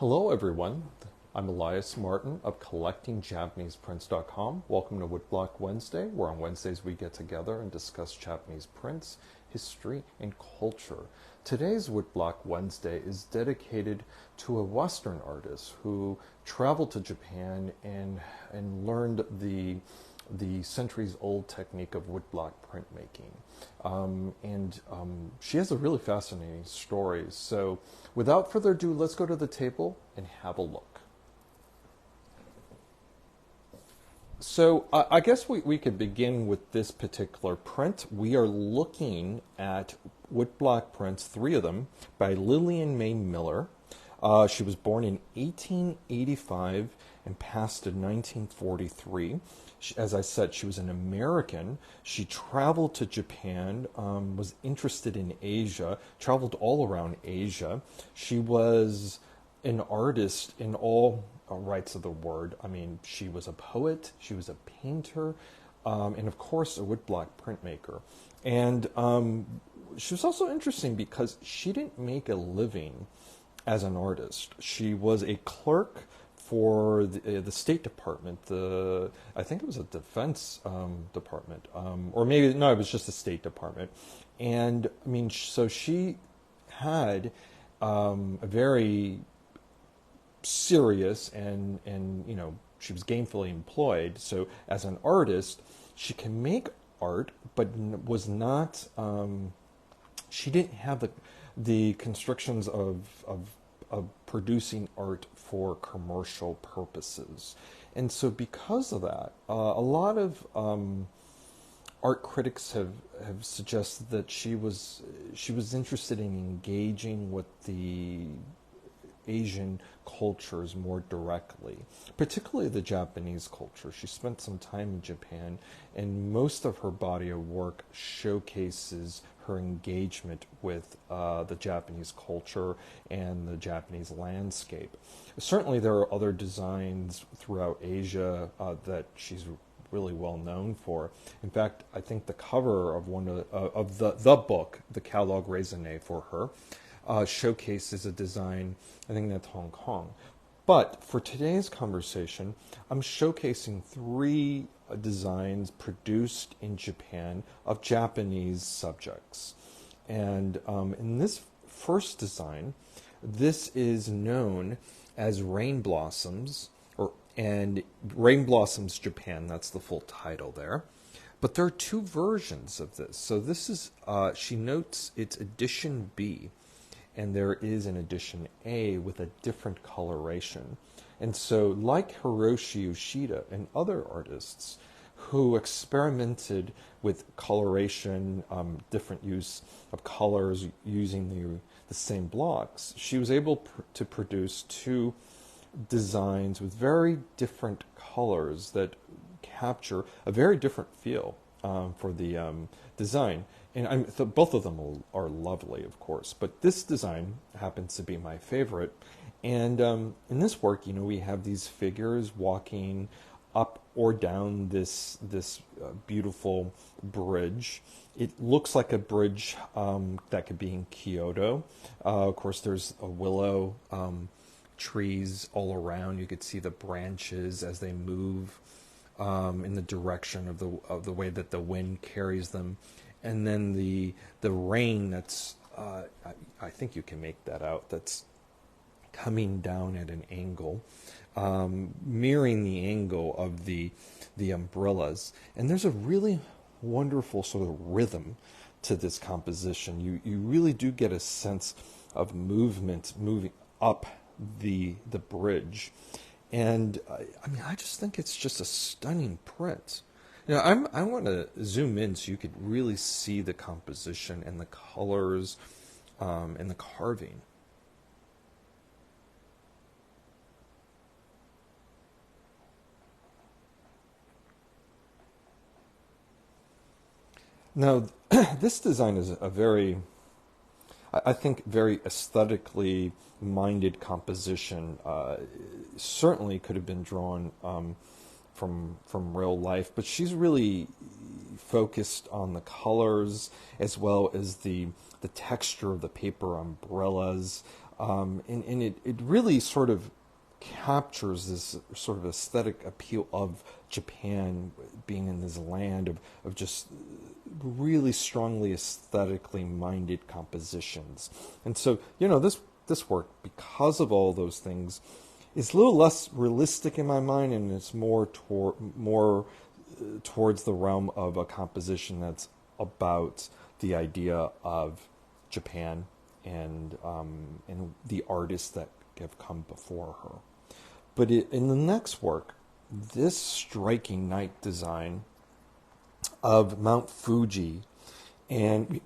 Hello everyone, I'm Elias Martin of CollectingJapanesePrints.com. Welcome to Woodblock Wednesday, where on Wednesdays we get together and discuss Japanese prints, history, and culture. Today's Woodblock Wednesday is dedicated to a Western artist who traveled to Japan and learned the centuries-old technique of woodblock printmaking. She has a really fascinating story. So without further ado, let's go to the table and have a look. So I guess we could begin with this particular print. We are looking at woodblock prints, 3 of them, by Lilian May Miller. She was born in 1885 and passed in 1943. As I said, she was an American. She traveled to Japan, was interested in Asia, traveled all around Asia. She was an artist in all rights of the word. I mean, she was a poet, she was a painter, and of course a woodblock printmaker. And she was also interesting because she didn't make a living as an artist. She was a clerk for the State Department. I think it was a Defense Department, or maybe no, it was just the State Department. And I mean, so she had a very serious and she was gainfully employed. So as an artist, she can make art, but was not. She didn't have the constrictions of producing art for commercial purposes. And so because of that, a lot of art critics have suggested that she was interested in engaging with the Asian cultures more directly, particularly the Japanese culture. She spent some time in Japan, and most of her body of work showcases her engagement with the Japanese culture and the Japanese landscape. Certainly there are other designs throughout Asia that she's really well known for. In fact, I think the cover of one of the book, the Catalogue Raisonné for her, showcases a design, I think that's Hong Kong. But for today's conversation, I'm showcasing 3 designs produced in Japan of Japanese subjects. And in this first design, this is known as Rain Blossoms, and Rain Blossoms Japan, that's the full title there. But there are 2 versions of this. So this is, she notes it's edition B, and there is an edition A with a different coloration. And so, like Hiroshi Yoshida and other artists who experimented with coloration, different use of colors using the same blocks, she was able to produce 2 designs with very different colors that capture a very different feel for the design. And both of them are lovely, of course, but this design happens to be my favorite. And in this work, we have these figures walking up or down this beautiful bridge. It looks like a bridge that could be in Kyoto. Of course, there's a willow trees all around. You could see the branches as they move in the direction of the way that the wind carries them. And then the rain that's, I think you can make that out, that's coming down at an angle, mirroring the angle of the umbrellas. And there's a really wonderful sort of rhythm to this composition. You really do get a sense of movement moving up the bridge. And I just think it's just a stunning print. Now, I want to zoom in so you could really see the composition and the colors and the carving. Now, this design is a very, I think, very aesthetically minded composition. Certainly could have been drawn from real life, but she's really focused on the colors as well as the texture of the paper umbrellas, And it really sort of captures this sort of aesthetic appeal of Japan being in this land of just really strongly aesthetically minded compositions. And so, this work, because of all those things, is a little less realistic in my mind, and it's more towards the realm of a composition that's about the idea of Japan and the artists that have come before her. But in the next work, this striking night design of Mount Fuji and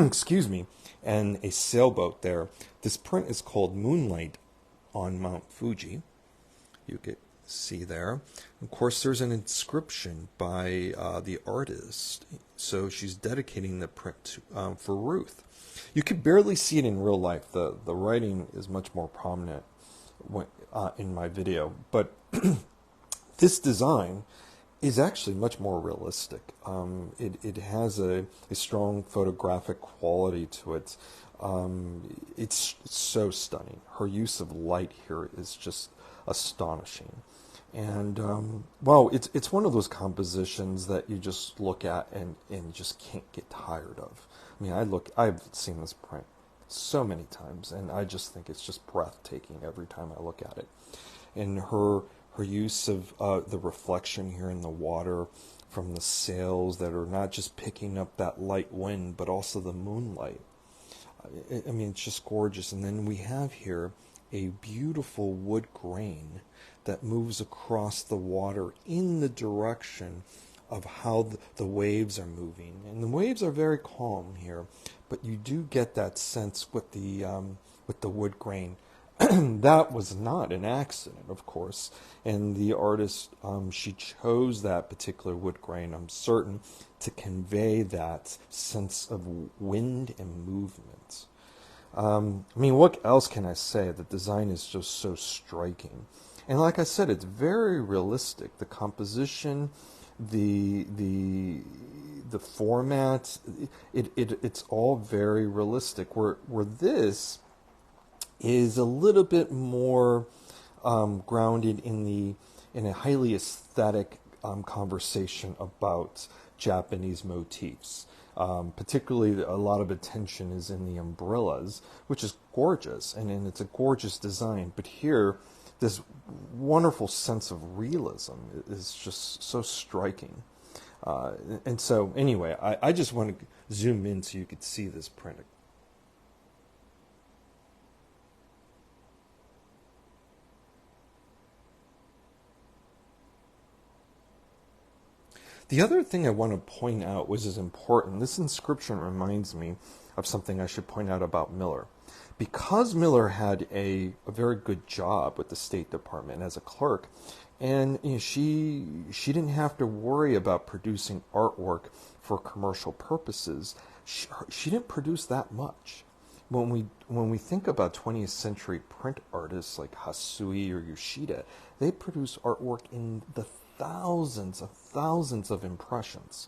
excuse me, and a sailboat there. This print is called Moonlight on Mount Fuji. You can see there. Of course, there's an inscription by the artist. So she's dedicating the print for Ruth. You could barely see it in real life. The writing is much more prominent in my video. But this design is actually much more realistic. It has a strong photographic quality to it. It's so stunning. Her use of light here is just astonishing. And well, it's one of those compositions that you just look at and just can't get tired of. I mean, I've seen this print so many times, and I just think it's just breathtaking every time I look at it. And her use of the reflection here in the water from the sails that are not just picking up that light wind, but also the moonlight. I mean, it's just gorgeous. And then we have here a beautiful wood grain that moves across the water in the direction of how the waves are moving. And the waves are very calm here, but you do get that sense with the wood grain. That was not an accident, of course. And the artist, she chose that particular wood grain, I'm certain, to convey that sense of wind and movement. I mean, what else can I say? The design is just so striking. And like I said, it's very realistic. The composition, the format, it's all very realistic. Where this is a little bit more grounded in a highly aesthetic conversation about Japanese motifs. Particularly, a lot of attention is in the umbrellas, which is gorgeous, and it's a gorgeous design. But here, this wonderful sense of realism is just so striking. And so, anyway, I just want to zoom in so you could see this print. The other thing I want to point out, which is important, this inscription reminds me of something I should point out about Miller. Because Miller had a very good job with the State Department as a clerk, and she didn't have to worry about producing artwork for commercial purposes. She didn't produce that much. When we think about 20th century print artists like Hasui or Yoshida, they produce artwork in the thousands of impressions.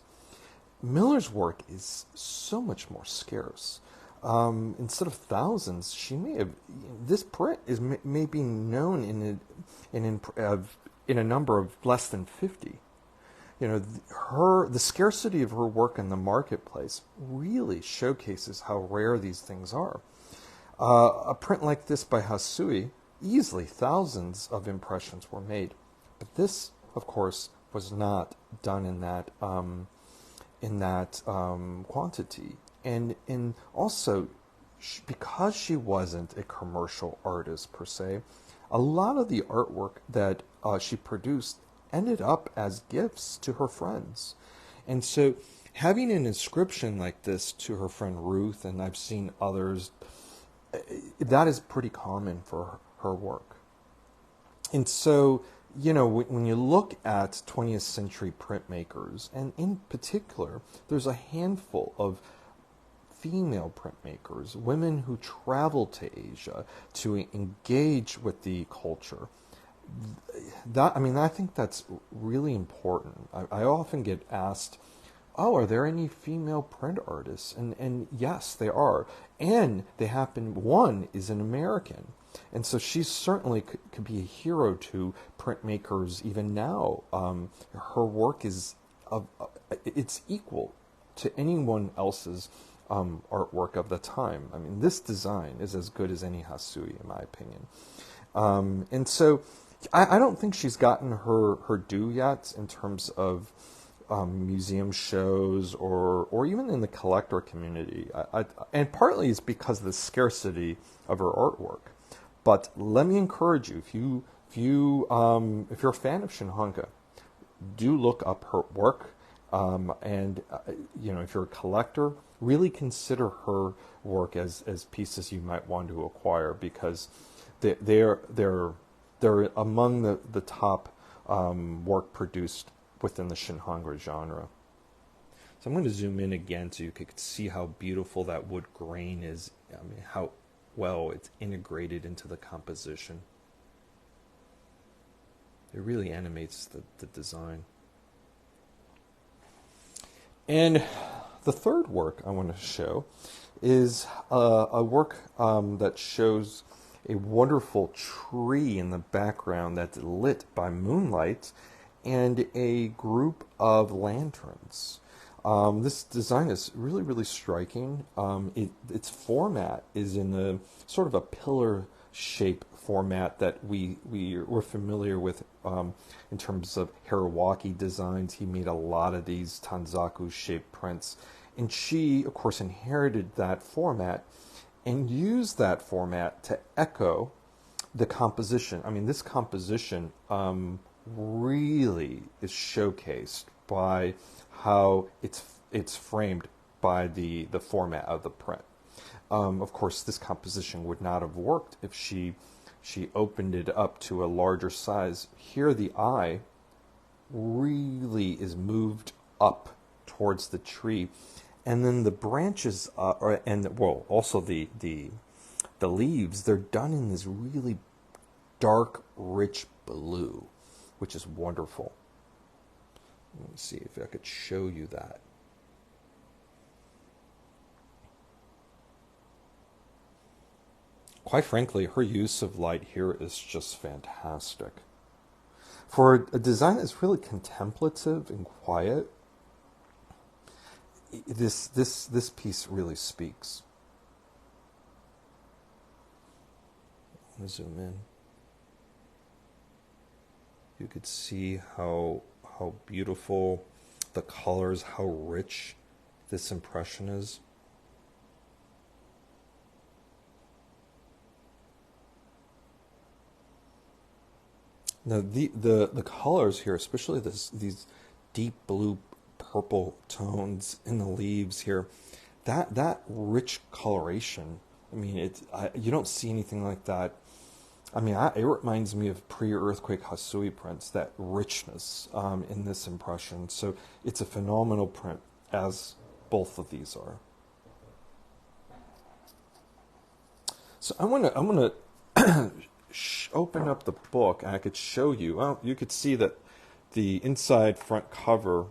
Miller's work is so much more scarce. Instead of thousands, this print may be known in a number of less than 50. The scarcity of her work in the marketplace really showcases how rare these things are. A print like this by Hasui, easily thousands of impressions were made, but this, of course, was not done in that quantity. And also, because she wasn't a commercial artist per se, a lot of the artwork that she produced ended up as gifts to her friends. And so having an inscription like this to her friend Ruth, and I've seen others, that is pretty common for her work. And so, when you look at 20th century printmakers, and in particular, there's a handful of female printmakers, women who traveled to Asia to engage with the culture. I think that's really important. I often get asked, oh, are there any female print artists? And yes, there are. And they happen, one is an American. And so she certainly could be a hero to printmakers even now. Her work is, it's equal to anyone else's artwork of the time. I mean, this design is as good as any Hasui, in my opinion. And so I don't think she's gotten her due yet in terms of museum shows or even in the collector community. And partly it's because of the scarcity of her artwork. But let me encourage you, if you're a fan of Shin Hanga, do look up her work. And if you're a collector, really consider her work as pieces you might want to acquire, because they're among the top work produced within the Shin Hanga genre. So I'm going to zoom in again so you could see how beautiful that wood grain is. I mean, how well it's integrated into the composition. It really animates the design. And the third work I want to show is a work that shows a wonderful tree in the background that's lit by moonlight and a group of lanterns. This design is really, really striking. Its format is in a sort of a pillar shape format that we're familiar with in terms of Hirawaki designs. He made a lot of these Tanzaku shaped prints, and she, of course, inherited that format and used that format to echo the composition. I mean, this composition really is showcased by how it's framed by the format of the print. Of course, this composition would not have worked if she opened it up to a larger size. Here, the eye really is moved up towards the tree, and then the branches also the leaves, they're done in this really dark, rich blue, which is wonderful. Let me see if I could show you that. Quite frankly, her use of light here is just fantastic. For a design that's really contemplative and quiet, this piece really speaks. Let me zoom in. You could see how beautiful the colors, how rich this impression is. Now the colors here, especially these deep blue purple tones in the leaves here, that rich coloration. I mean, you don't see anything like that. I mean, it reminds me of pre-earthquake Hasui prints, that richness in this impression. So it's a phenomenal print, as both of these are. So I'm gonna open up the book, and I could show you. Well, you could see that the inside front cover.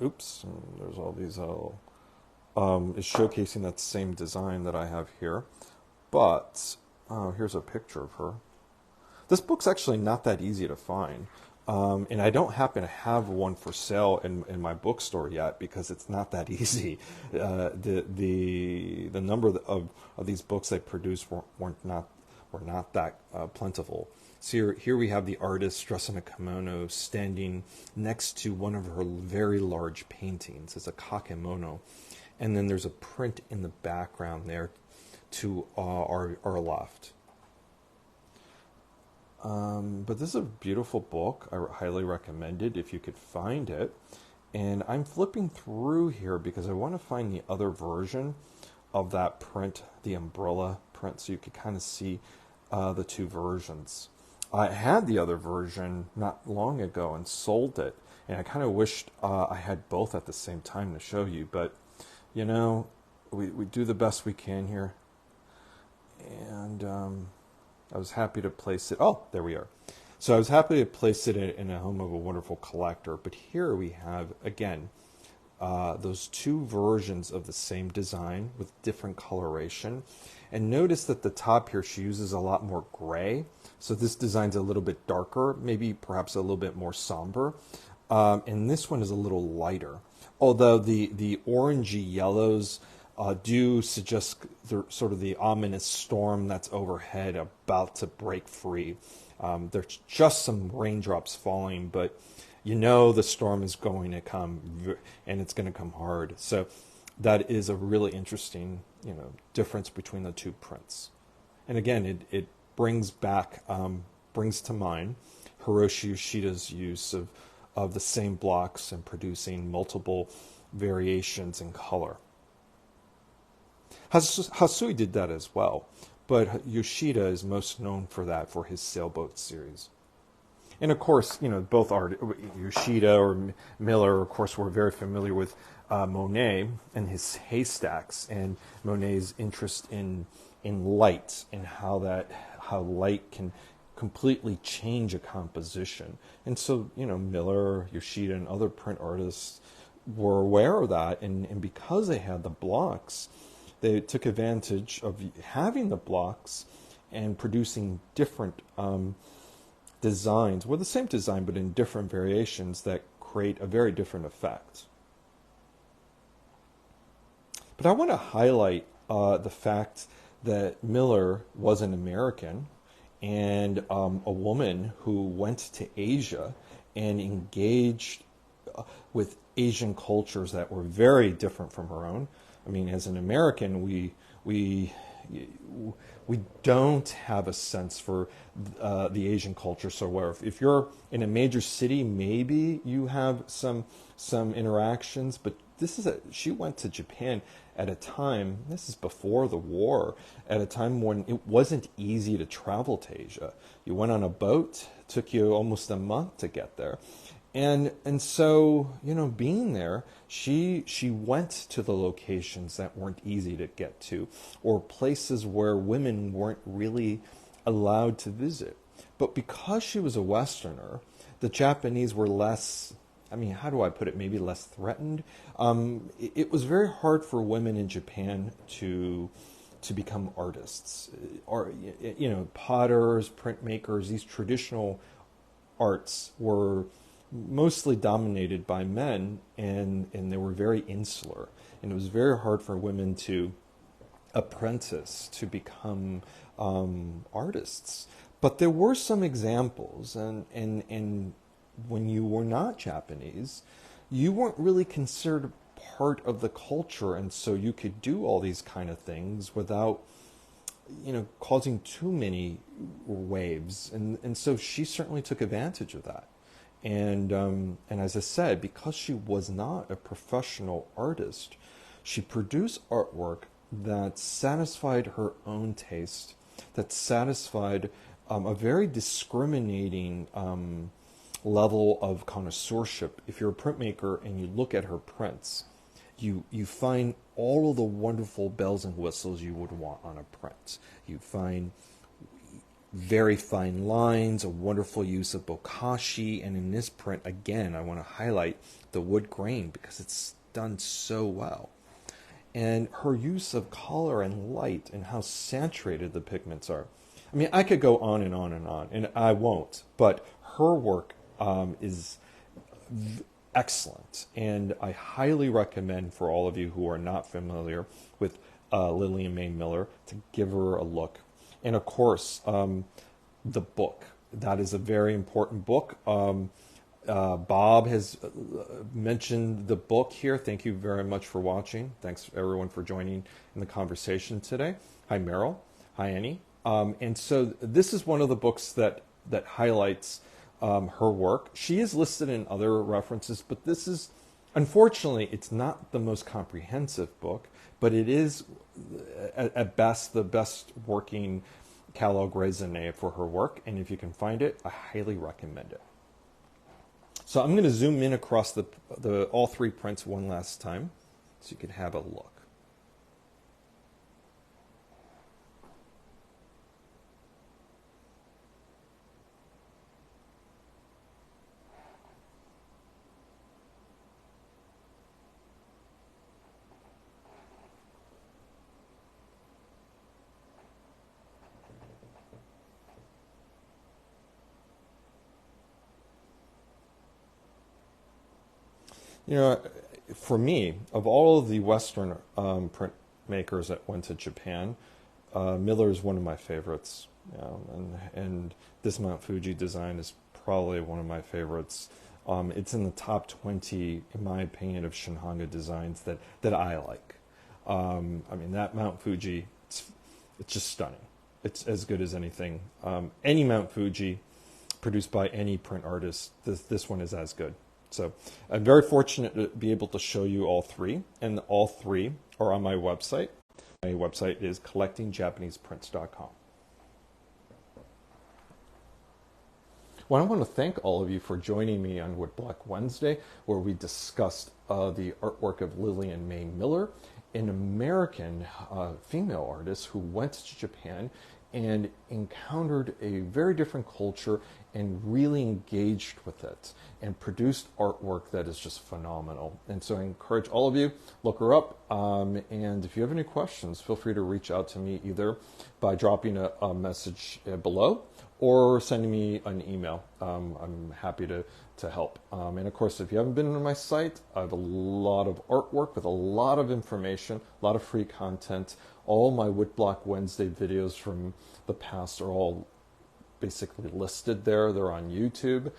Oops, there's all these. Is showcasing that same design that I have here, but here's a picture of her. This book's actually not that easy to find, and I don't happen to have one for sale in my bookstore yet because it's not that easy. The number of these books they produce were not that plentiful. So here we have the artist dressed in a kimono standing next to one of her very large paintings. It's a kakemono. And then there's a print in the background there to our left. But this is a beautiful book. I highly recommend it if you could find it. And I'm flipping through here because I want to find the other version of that print, the umbrella print, so you could kind of see the two versions. I had the other version not long ago and sold it. And I kind of wished I had both at the same time to show you, but you know, we do the best we can here. And I was happy to place it. Oh, there we are. So I was happy to place it in a home of a wonderful collector. But here we have, again, those two versions of the same design with different coloration. And notice that the top here, she uses a lot more gray. So this design's a little bit darker, maybe perhaps a little bit more somber. And this one is a little lighter. Although the orangey yellows do suggest sort of the ominous storm that's overhead about to break free. There's just some raindrops falling, but you know the storm is going to come, and it's going to come hard. So that is a really interesting, difference between the two prints. And again, it brings to mind Hiroshi Yoshida's use of the same blocks and producing multiple variations in color. Hasui did that as well, but Yoshida is most known for that, for his sailboat series. And of course, both Yoshida or Miller, of course, were very familiar with Monet and his haystacks, and Monet's interest in light and how light can completely change a composition. And so, Miller, Yoshida, and other print artists were aware of that, and because they had the blocks, they took advantage of having the blocks and producing different designs, the same design but in different variations that create a very different effect. But I want to highlight the fact that Miller was an American and a woman who went to Asia and engaged with Asian cultures that were very different from her own. I mean, as an American, we don't have a sense for the Asian culture so well. If you're in a major city, maybe you have some interactions, but she went to Japan at a time, this is before the war, at a time when it wasn't easy to travel to Asia. You went on a boat, took you almost a month to get there. And so, being there, she went to the locations that weren't easy to get to, or places where women weren't really allowed to visit. But because she was a Westerner, the Japanese were less, how do I put it, maybe less threatened. It was very hard for women in Japan to become artists, or potters, printmakers. These traditional arts were mostly dominated by men, and they were very insular, and it was very hard for women to apprentice to become artists. But there were some examples, and when you were not Japanese, you weren't really considered part of the culture, and so you could do all these kind of things without causing too many waves, and so she certainly took advantage of that. And as I said, because she was not a professional artist, she produced artwork that satisfied her own taste, that satisfied a very discriminating level of connoisseurship. If you're a printmaker and you look at her prints, you find all of the wonderful bells and whistles you would want on a print. You find very fine lines, a wonderful use of bokashi, and in this print, again, I want to highlight the wood grain because it's done so well. And her use of color and light and how saturated the pigments are. I could go on and on and on, and I won't, but her work is excellent, and I highly recommend for all of you who are not familiar with Lilian May Miller to give her a look. And of course, the book. That is a very important book. Bob has mentioned the book here. Thank you very much for watching. Thanks everyone for joining in the conversation today. Hi Meryl. Hi Annie. And so this is one of the books that highlights her work. She is listed in other references, but this is, unfortunately, it's not the most comprehensive book, but it is at best the best working catalog raisonné for her work, and if you can find it, I highly recommend it. So I'm going to zoom in across the all three prints one last time so you can have a look. You know, for me, of all of the Western print makers that went to Japan, Miller is one of my favorites. And this Mount Fuji design is probably one of my favorites. It's in the top 20, in my opinion, of Shin Hanga designs that I like. I mean, that Mount Fuji, it's just stunning. It's as good as anything. Any Mount Fuji produced by any print artist, this one is as good. So I'm very fortunate to be able to show you all three, and all three are on my website. My website is collectingjapaneseprints.com. Well, I want to thank all of you for joining me on Woodblock Wednesday, where we discussed the artwork of Lilian May Miller, an American female artist who went to Japan and encountered a very different culture and really engaged with it and produced artwork that is just phenomenal. And so I encourage all of you, look her up. And if you have any questions, feel free to reach out to me either by dropping a message below or sending me an email. I'm happy to help. And of course, if you haven't been on my site, I have a lot of artwork with a lot of information, a lot of free content. All my Woodblock Wednesday videos from the past are all basically listed there. They're on YouTube.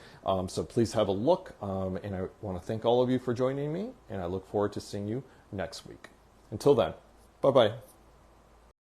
So please have a look. And I want to thank all of you for joining me, and I look forward to seeing you next week. Until then, bye-bye.